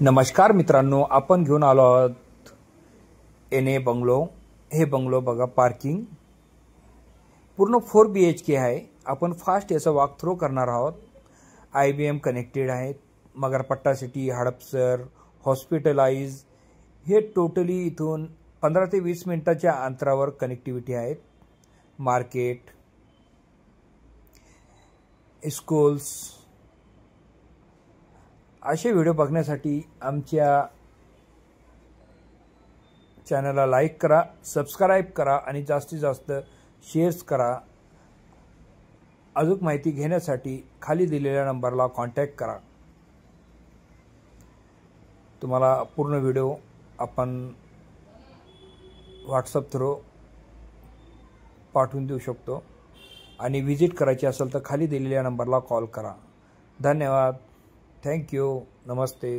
नमस्कार मित्रांनो, आपण घेऊन आलो आहोत एनए बंगलो। हे बंगलो बघा, पार्किंग पूर्ण 4 BHK आहे। आपण फास्ट याचा वॉक थ्रू करणार आहोत। IBM कनेक्टेड आहे। मगरपट्टा सिटी, हडपसर, हॉस्पिटलाइज हे टोटली इथून 15 ते 20 मिनिटाच्या अंतरावर कनेक्टिव्हिटी आहे। मार्केट, स्कूल्स असे व्हिडिओ बघण्यासाठी आमच्या चॅनलला लाईक करा, सबस्क्राइब करा आणि जास्तीत जास्त शेअर्स करा। अजून माहिती घेण्यासाठी खाली दिलेल्या नंबरला कॉन्टॅक्ट करा। तुम्हाला पूर्ण व्हिडिओ आपण व्हॉट्सअप थ्रू पाठवून देऊ शकतो आणि विजिट करायची असेल तर खाली दिलेल्या नंबरला कॉल करा। धन्यवाद। Thank you. नमस्ते।